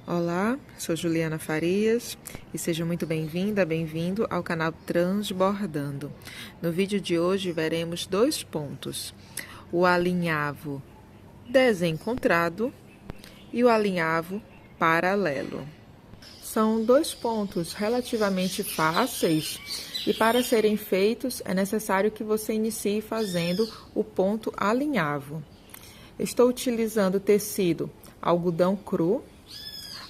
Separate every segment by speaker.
Speaker 1: Olá, sou Juliana Farias e seja muito bem-vinda, bem-vindo ao canal Transbordando. No vídeo de hoje veremos dois pontos, o alinhavo desencontrado e o alinhavo paralelo. São dois pontos relativamente fáceis e para serem feitos é necessário que você inicie fazendo o ponto alinhavo. Estou utilizando tecido algodão cru,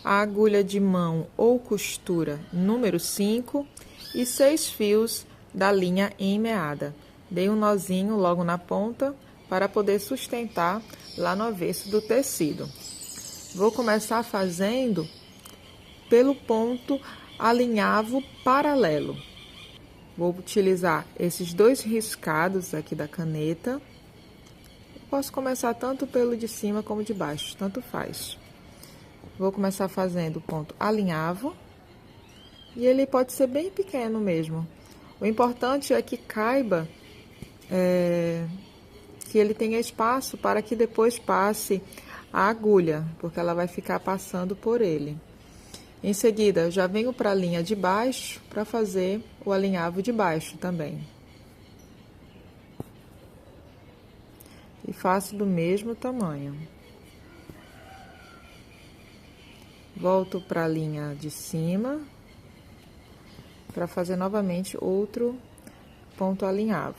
Speaker 1: a agulha de mão ou costura número 5 e 6 fios da linha em meada. Dei um nozinho logo na ponta para poder sustentar lá no avesso do tecido. Vou começar fazendo pelo ponto alinhavo paralelo. Vou utilizar esses dois riscados aqui da caneta. Posso começar tanto pelo de cima como de baixo, tanto faz. Vou começar fazendo o ponto alinhavo e ele pode ser bem pequeno mesmo. O importante é que caiba, que ele tenha espaço para que depois passe a agulha, porque ela vai ficar passando por ele. Em seguida, já venho para a linha de baixo para fazer o alinhavo de baixo também. E faço do mesmo tamanho. Volto para a linha de cima para fazer novamente outro ponto alinhavo.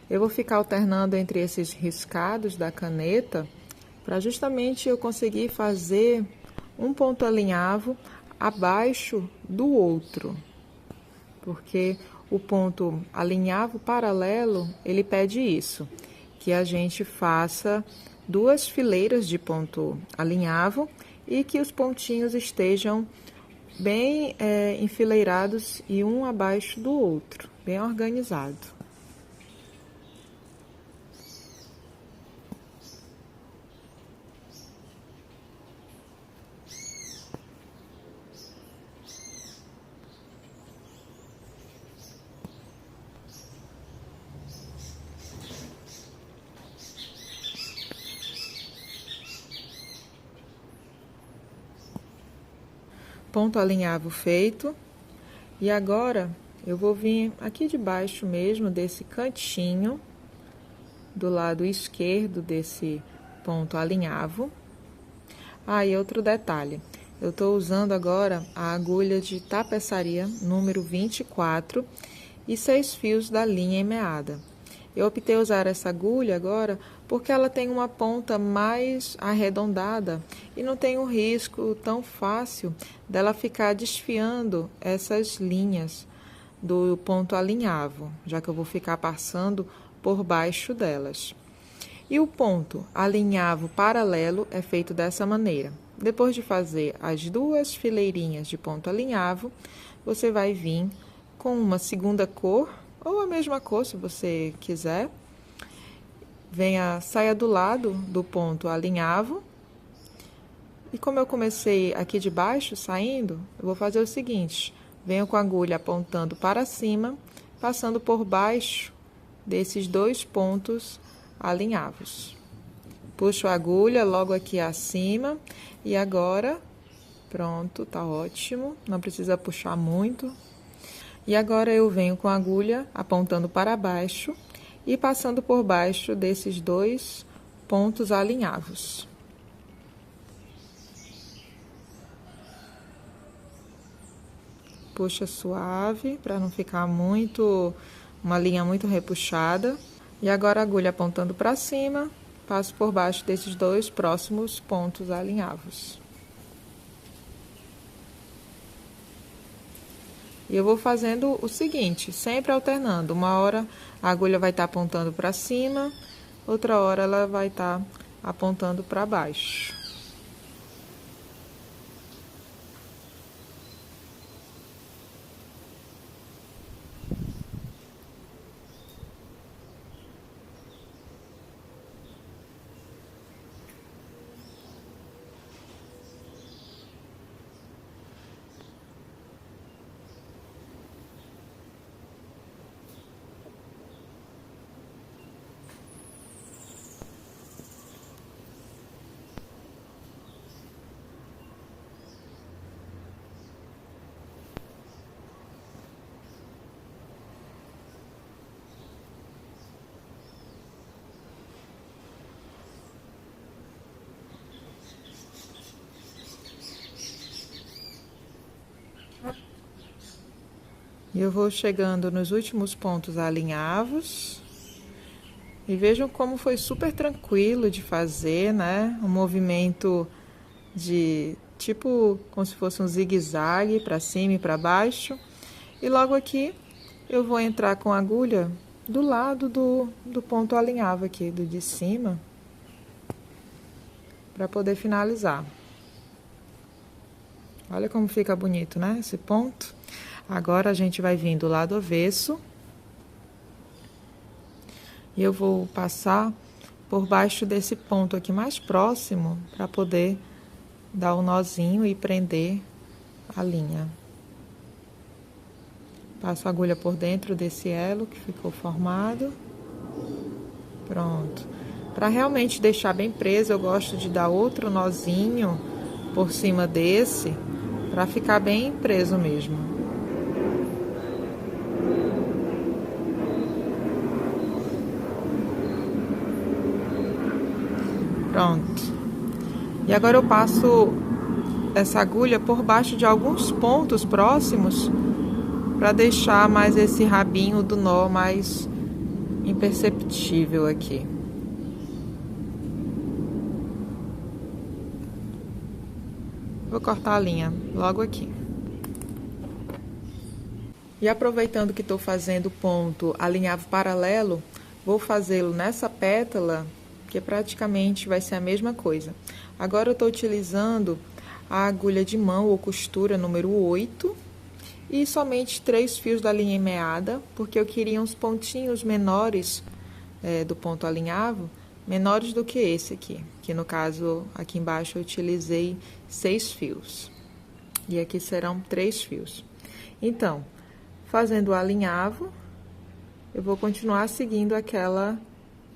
Speaker 1: Eu vou ficar alternando entre esses riscados da caneta para justamente eu conseguir fazer um ponto alinhavo abaixo do outro, porque o ponto alinhavo paralelo ele pede isso, que a gente faça duas fileiras de ponto alinhavo e que os pontinhos estejam bem enfileirados e um abaixo do outro, bem organizado. Ponto alinhavo feito. E agora eu vou vir aqui de baixo mesmo desse cantinho, do lado esquerdo desse ponto alinhavo. E outro detalhe, eu estou usando agora a agulha de tapeçaria número 24 e 6 fios da linha em meada. Eu optei usar essa agulha agora porque ela tem uma ponta mais arredondada e não tem um risco tão fácil dela ficar desfiando essas linhas do ponto alinhavo, já que eu vou ficar passando por baixo delas. E o ponto alinhavo paralelo é feito dessa maneira. Depois de fazer as duas fileirinhas de ponto alinhavo, você vai vir com uma segunda cor, ou a mesma cor, se você quiser. Saia do lado do ponto alinhavo. E como eu comecei aqui de baixo, saindo, eu vou fazer o seguinte. Venho com a agulha apontando para cima, passando por baixo desses dois pontos alinhavos. Puxo a agulha logo aqui acima e agora, pronto, tá ótimo. Não precisa puxar muito. E agora eu venho com a agulha apontando para baixo e passando por baixo desses dois pontos alinhavos. Puxa suave para não ficar uma linha muito repuxada. E agora a agulha apontando para cima, passo por baixo desses dois próximos pontos alinhavos. E eu vou fazendo o seguinte, sempre alternando. Uma hora a agulha vai estar apontando para cima, outra hora ela vai estar apontando para baixo. E eu vou chegando nos últimos pontos alinhavos. E vejam como foi super tranquilo de fazer, né? Um movimento de tipo como se fosse um zigue-zague para cima e para baixo. E logo aqui eu vou entrar com a agulha do lado do ponto alinhavo aqui, do de cima, para poder finalizar. Olha como fica bonito, né? Esse ponto. Agora a gente vai vir do lado avesso. E eu vou passar por baixo desse ponto aqui mais próximo, para poder dar um nozinho e prender a linha. Passo a agulha por dentro desse elo que ficou formado. Pronto. Para realmente deixar bem preso, eu gosto de dar outro nozinho por cima desse, para ficar bem preso mesmo. Pronto. E agora eu passo essa agulha por baixo de alguns pontos próximos, para deixar mais esse rabinho do nó mais imperceptível aqui. Vou cortar a linha logo aqui. E aproveitando que estou fazendo o ponto alinhavo paralelo, vou fazê-lo nessa pétala, que praticamente vai ser a mesma coisa. Agora eu estou utilizando a agulha de mão ou costura número 8 e somente 3 fios da linha meada, porque eu queria uns pontinhos menores do ponto alinhavo, menores do que esse aqui, que no caso aqui embaixo eu utilizei 6 fios. E aqui serão 3 fios. Então, fazendo o alinhavo, eu vou continuar seguindo aquela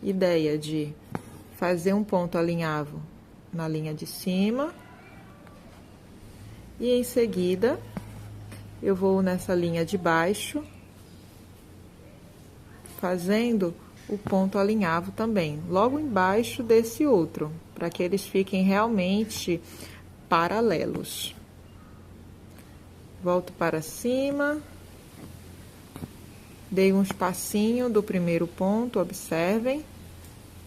Speaker 1: ideia de fazer um ponto alinhavo na linha de cima. E em seguida, eu vou nessa linha de baixo, fazendo o ponto alinhavo também, logo embaixo desse outro, para que eles fiquem realmente paralelos. Volto para cima, dei um espacinho do primeiro ponto, observem,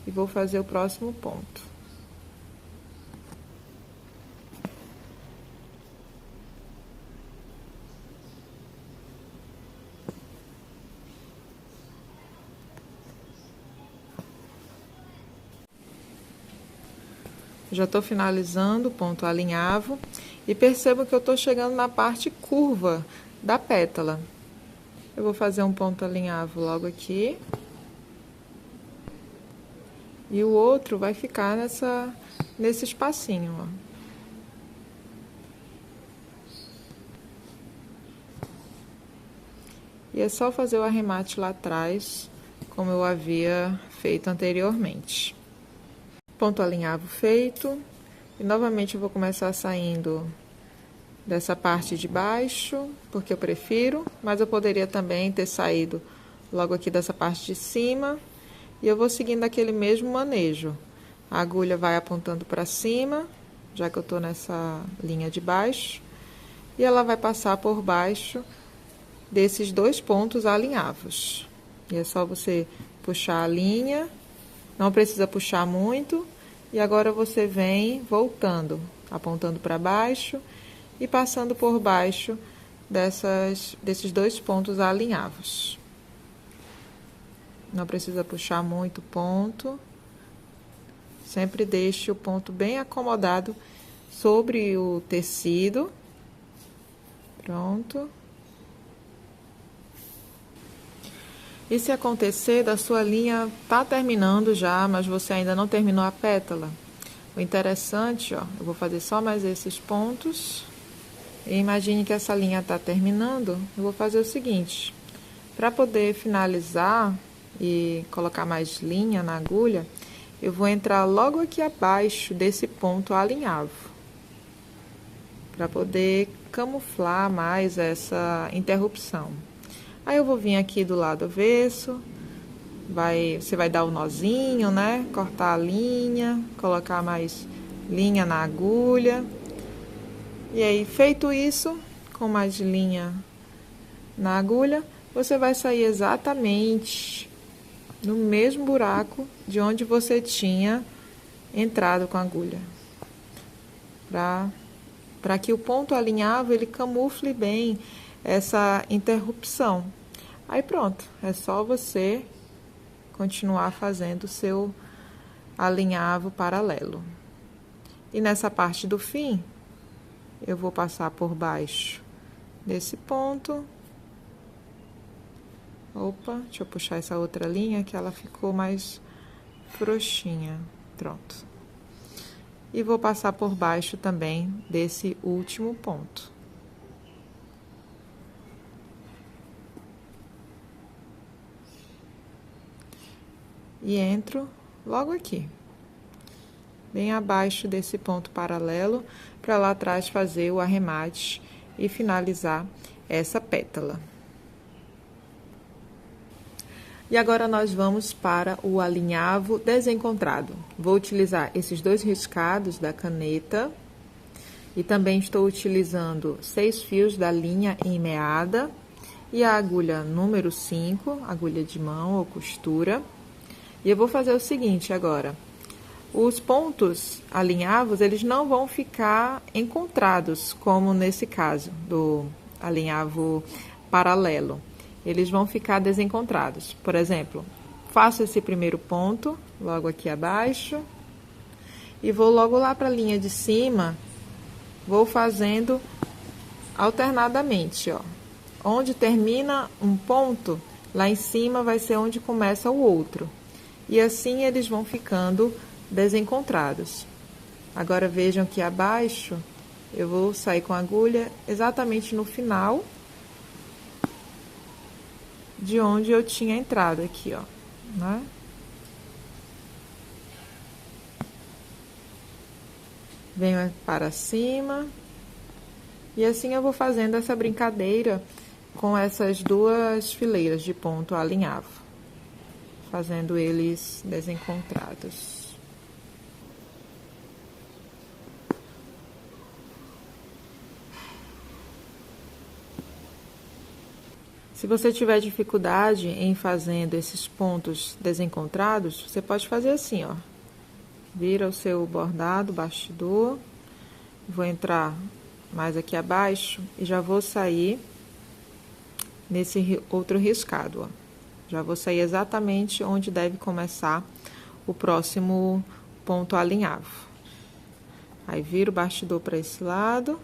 Speaker 1: e vou fazer o próximo ponto. Já estou finalizando o ponto alinhavo e percebo que eu estou chegando na parte curva da pétala. Eu vou fazer um ponto alinhavo logo aqui. E o outro vai ficar nesse espacinho, ó. E é só fazer o arremate lá atrás, como eu havia feito anteriormente. Ponto alinhavo feito. E novamente eu vou começar saindo dessa parte de baixo, porque eu prefiro, mas eu poderia também ter saído logo aqui dessa parte de cima. E eu vou seguindo aquele mesmo manejo. A agulha vai apontando para cima, já que eu tô nessa linha de baixo, e ela vai passar por baixo desses 2 pontos alinhavos. E é só você puxar a linha, não precisa puxar muito, e agora você vem voltando, apontando para baixo e passando por baixo desses 2 pontos alinhavos. Não precisa puxar muito o ponto. Sempre deixe o ponto bem acomodado sobre o tecido. Pronto. E se acontecer da sua linha tá terminando já, mas você ainda não terminou a pétala, o interessante, ó, eu vou fazer só mais esses pontos. E imagine que essa linha tá terminando, eu vou fazer o seguinte, para poder finalizar e colocar mais linha na agulha, eu vou entrar logo aqui abaixo desse ponto alinhavo, para poder camuflar mais essa interrupção. Aí eu vou vir aqui do lado avesso, você vai dar o nozinho, né? Cortar a linha, colocar mais linha na agulha. E aí, feito isso, com mais linha na agulha, você vai sair exatamente no mesmo buraco de onde você tinha entrado com a agulha. Para que o ponto alinhavo, ele camufle bem essa interrupção. Aí pronto, é só você continuar fazendo o seu alinhavo paralelo. E nessa parte do fim, eu vou passar por baixo desse ponto. Opa, deixa eu puxar essa outra linha que ela ficou mais frouxinha. Pronto. E vou passar por baixo também desse último ponto. E entro logo aqui, bem abaixo desse ponto paralelo, para lá atrás fazer o arremate e finalizar essa pétala. E agora nós vamos para o alinhavo desencontrado. Vou utilizar esses 2 riscados da caneta e também estou utilizando 6 fios da linha em meada e a agulha número 5, agulha de mão ou costura. E eu vou fazer o seguinte agora: os pontos alinhavos, eles não vão ficar encontrados, como nesse caso do alinhavo paralelo. Eles vão ficar desencontrados. Por exemplo, faço esse primeiro ponto, logo aqui abaixo, e vou logo lá para a linha de cima, vou fazendo alternadamente, ó. Onde termina um ponto, lá em cima vai ser onde começa o outro. E assim eles vão ficando desencontrados. Agora vejam que abaixo eu vou sair com a agulha exatamente no final de onde eu tinha entrado aqui, ó, né? Venho para cima e assim eu vou fazendo essa brincadeira com essas 2 fileiras de ponto alinhavo, fazendo eles desencontrados. Se você tiver dificuldade em fazendo esses pontos desencontrados, você pode fazer assim, ó. Vira o seu bordado, bastidor. Vou entrar mais aqui abaixo e já vou sair nesse outro riscado, ó. Já vou sair exatamente onde deve começar o próximo ponto alinhavo. Aí, viro o bastidor para esse lado.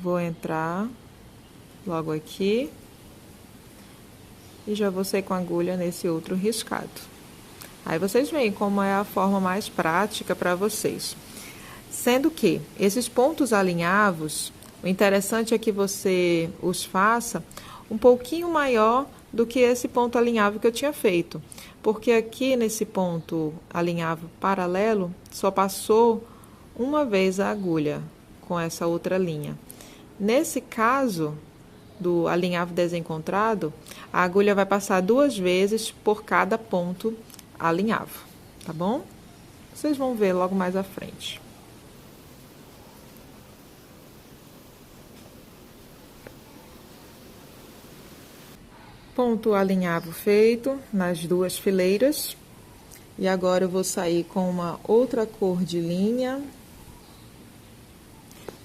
Speaker 1: Vou entrar logo aqui. E já vou sair com a agulha nesse outro riscado. Aí, vocês veem como é a forma mais prática para vocês. Sendo que esses pontos alinhavos, o interessante é que você os faça um pouquinho maior do que esse ponto alinhavo que eu tinha feito. Porque aqui nesse ponto alinhavo paralelo, só passou uma vez a agulha com essa outra linha. Nesse caso do alinhavo desencontrado, a agulha vai passar 2 vezes por cada ponto alinhavo, tá bom? Vocês vão ver logo mais à frente. Ponto alinhavo feito nas 2 fileiras. E agora eu vou sair com uma outra cor de linha,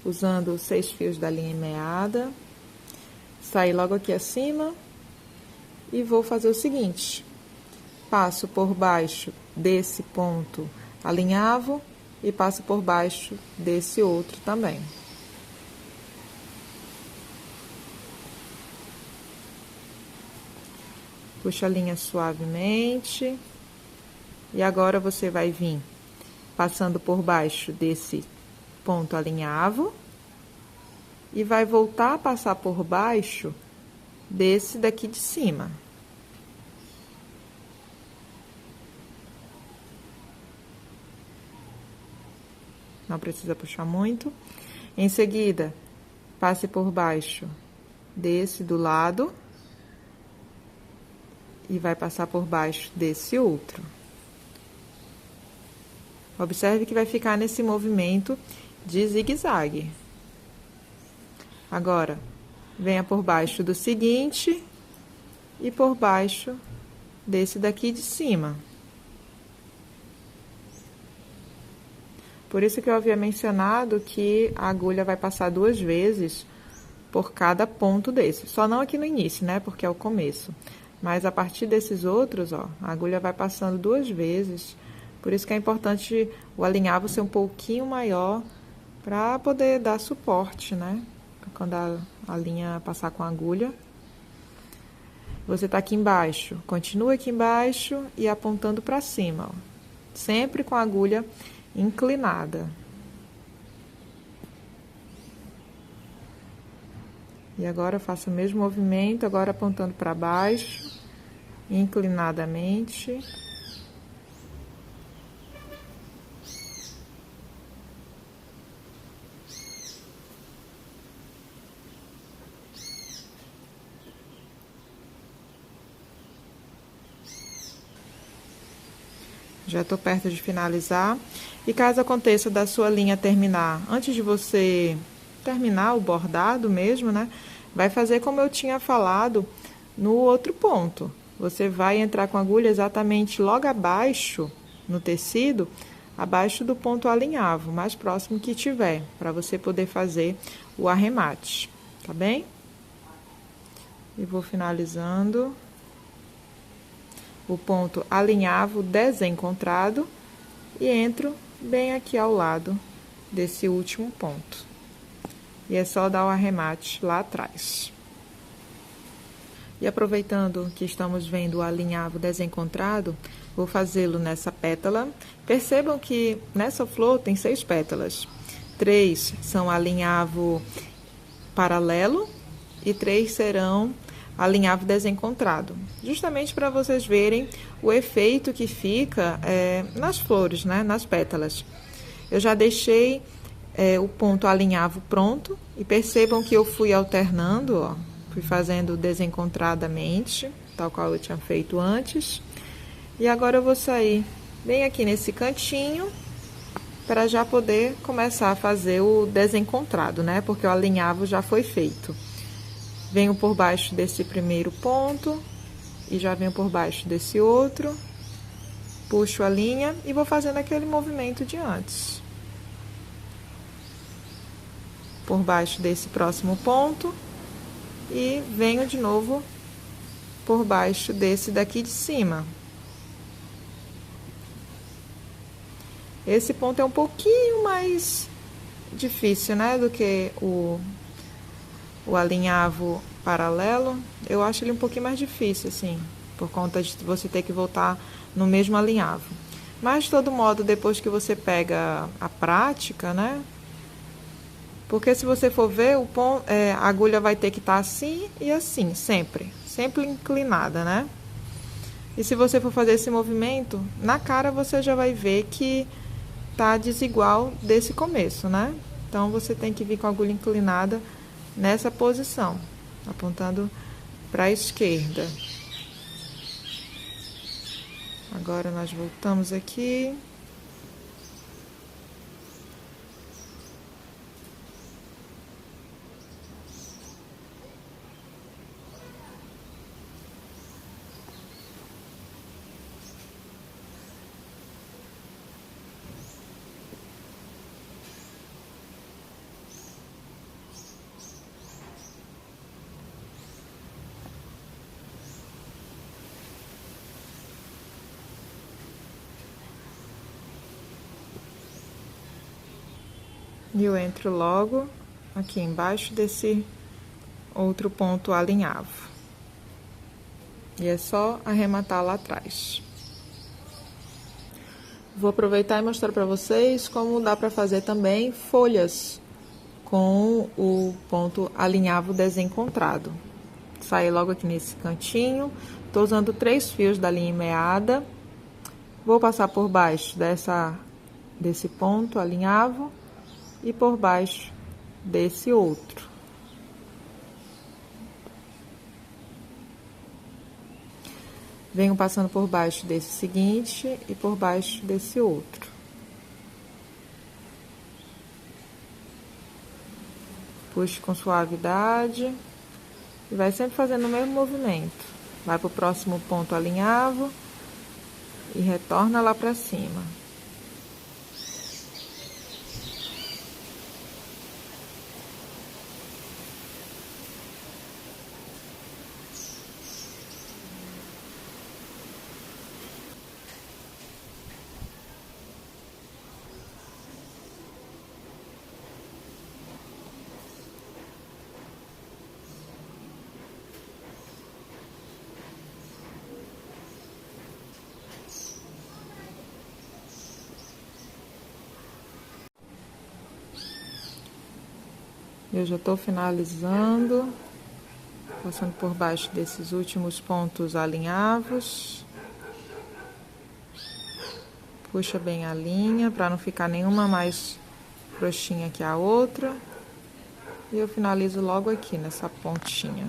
Speaker 1: usando 6 fios da linha em meada. Sair logo aqui acima e vou fazer o seguinte: passo por baixo desse ponto alinhavo e passo por baixo desse outro também. Puxa a linha suavemente. E agora você vai vir passando por baixo desse ponto alinhavo e vai voltar a passar por baixo desse daqui de cima. Não precisa puxar muito. Em seguida, passe por baixo desse do lado e vai passar por baixo desse outro. Observe que vai ficar nesse movimento de zigue-zague. Agora, venha por baixo do seguinte e por baixo desse daqui de cima. Por isso que eu havia mencionado que a agulha vai passar 2 vezes por cada ponto desse. Só não aqui no início, né? Porque é o começo. Mas a partir desses outros, ó, a agulha vai passando 2 vezes. Por isso que é importante o alinhavo ser um pouquinho maior para poder dar suporte, né? Quando a linha passar com a agulha. Você tá aqui embaixo, continua aqui embaixo e apontando para cima, ó. Sempre com a agulha inclinada. E agora eu faço o mesmo movimento, agora apontando para baixo, inclinadamente. Já estou perto de finalizar. E caso aconteça da sua linha terminar, antes de você terminar o bordado mesmo, né? Vai fazer como eu tinha falado no outro ponto. Você vai entrar com a agulha exatamente logo abaixo, no tecido, abaixo do ponto alinhavo, mais próximo que tiver, para você poder fazer o arremate, tá bem? E vou finalizando o ponto alinhavo desencontrado e entro bem aqui ao lado desse último ponto. E é só dar o arremate lá atrás. E aproveitando que estamos vendo o alinhavo desencontrado, vou fazê-lo nessa pétala. Percebam que nessa flor tem 6 pétalas. 3 são alinhavo paralelo e 3 serão alinhavo desencontrado, justamente para vocês verem o efeito que fica nas flores, né, nas pétalas. Eu já deixei o ponto alinhavo pronto e percebam que eu fui alternando, ó, fui fazendo desencontradamente, tal qual eu tinha feito antes. E agora eu vou sair bem aqui nesse cantinho para já poder começar a fazer o desencontrado, né, porque o alinhavo já foi feito. Venho por baixo desse primeiro ponto e já venho por baixo desse outro, puxo a linha e vou fazendo aquele movimento de antes. Por baixo desse próximo ponto e venho de novo por baixo desse daqui de cima. Esse ponto é um pouquinho mais difícil, né, do que o alinhavo paralelo. Eu acho ele um pouquinho mais difícil, assim, por conta de você ter que voltar no mesmo alinhavo. Mas, de todo modo, depois que você pega a prática, né? Porque se você for ver, a agulha vai ter que estar assim e assim, sempre. Sempre inclinada, né? E se você for fazer esse movimento, na cara você já vai ver que tá desigual desse começo, né? Então, você tem que vir com a agulha inclinada nessa posição, apontando para a esquerda. Agora nós voltamos aqui. E eu entro logo aqui embaixo desse outro ponto alinhavo. E é só arrematar lá atrás. Vou aproveitar e mostrar para vocês como dá para fazer também folhas com o ponto alinhavo desencontrado. Saí logo aqui nesse cantinho. Tô usando 3 fios da linha meada. Vou passar por baixo desse ponto alinhavo e por baixo desse outro. Venho passando por baixo desse seguinte e por baixo desse outro. Puxo com suavidade. E vai sempre fazendo o mesmo movimento. Vai para o próximo ponto alinhavo e retorna lá para cima. Eu já estou finalizando, passando por baixo desses últimos pontos alinhavos. Puxa bem a linha, para não ficar nenhuma mais frouxinha que a outra. E eu finalizo logo aqui, nessa pontinha.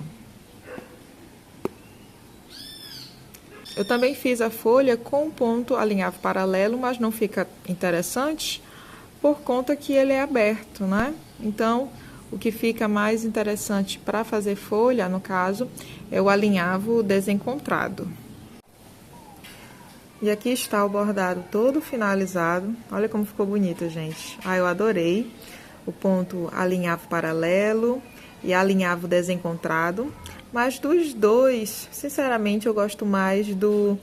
Speaker 1: Eu também fiz a folha com ponto alinhavo paralelo, mas não fica interessante por conta que ele é aberto, né? Então, o que fica mais interessante para fazer folha, no caso, é o alinhavo desencontrado. E aqui está o bordado todo finalizado. Olha como ficou bonito, gente. Ah, eu adorei o ponto alinhavo paralelo e alinhavo desencontrado. Mas dos dois, sinceramente, eu gosto mais do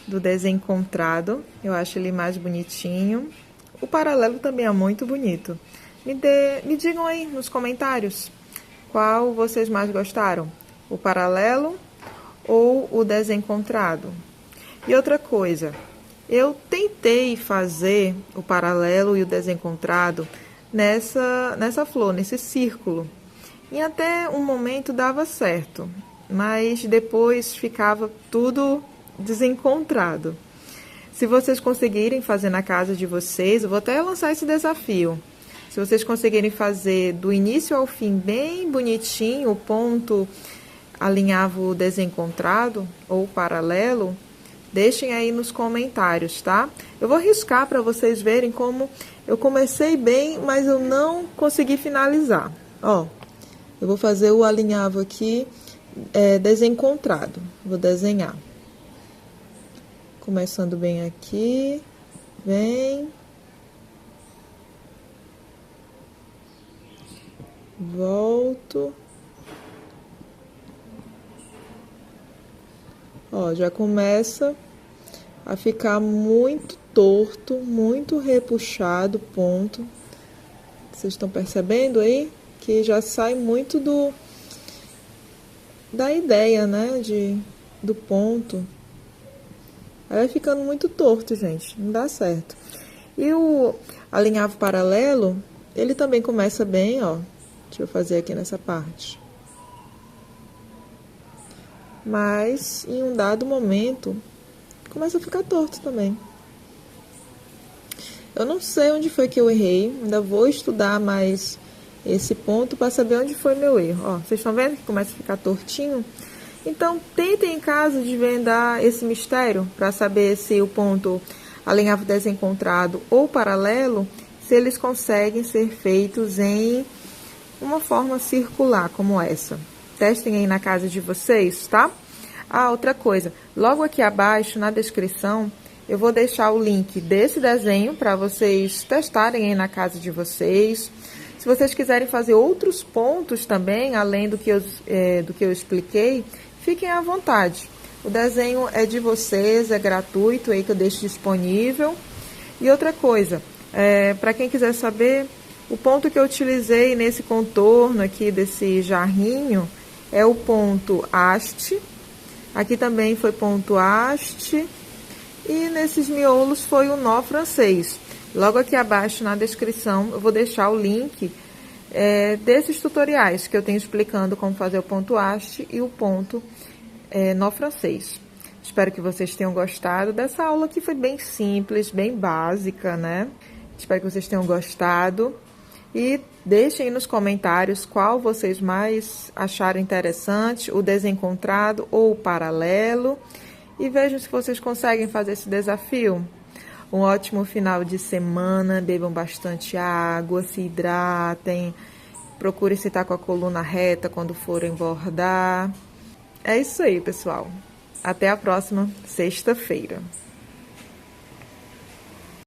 Speaker 1: desencontrado. Eu acho ele mais bonitinho. O paralelo também é muito bonito. Me digam aí nos comentários qual vocês mais gostaram, o paralelo ou o desencontrado. E outra coisa, eu tentei fazer o paralelo e o desencontrado nessa flor, nesse círculo. E até um momento dava certo, mas depois ficava tudo desencontrado. Se vocês conseguirem fazer na casa de vocês, eu vou até lançar esse desafio. Se vocês conseguirem fazer do início ao fim bem bonitinho, o ponto alinhavo desencontrado ou paralelo, deixem aí nos comentários, tá? Eu vou riscar para vocês verem como eu comecei bem, mas eu não consegui finalizar. Ó, eu vou fazer o alinhavo aqui desencontrado. Vou desenhar. Começando bem aqui, vem... Volto. Ó, já começa a ficar muito torto, muito repuxado o ponto. Vocês estão percebendo aí? Que já sai muito da ideia, né? Do ponto. Aí vai ficando muito torto, gente. Não dá certo. E o alinhavo paralelo, ele também começa bem, ó. Deixa eu fazer aqui nessa parte. Mas, em um dado momento, começa a ficar torto também. Eu não sei onde foi que eu errei. Ainda vou estudar mais esse ponto para saber onde foi meu erro. Ó, vocês estão vendo que começa a ficar tortinho? Então, tentem em casa desvendar esse mistério para saber se o ponto alinhavo desencontrado ou paralelo, se eles conseguem ser feitos em uma forma circular como essa. Testem aí na casa de vocês, tá? Ah, outra coisa, logo aqui abaixo na descrição eu vou deixar o link desse desenho para vocês testarem aí na casa de vocês. Se vocês quiserem fazer outros pontos também, além do que eu expliquei, fiquem à vontade. O desenho é de vocês, é gratuito aí que eu deixo disponível. E outra coisa, para quem quiser saber, o ponto que eu utilizei nesse contorno aqui desse jarrinho é o ponto haste. Aqui também foi ponto haste. E nesses miolos foi o nó francês. Logo aqui abaixo na descrição eu vou deixar o link desses tutoriais que eu tenho explicando como fazer o ponto haste e o ponto nó francês. Espero que vocês tenham gostado dessa aula que foi bem simples, bem básica, né? Espero que vocês tenham gostado. E deixem nos comentários qual vocês mais acharam interessante, o desencontrado ou o paralelo. E vejam se vocês conseguem fazer esse desafio. Um ótimo final de semana, bebam bastante água, se hidratem. Procure se tá com a coluna reta quando forem bordar. É isso aí, pessoal. Até a próxima sexta-feira.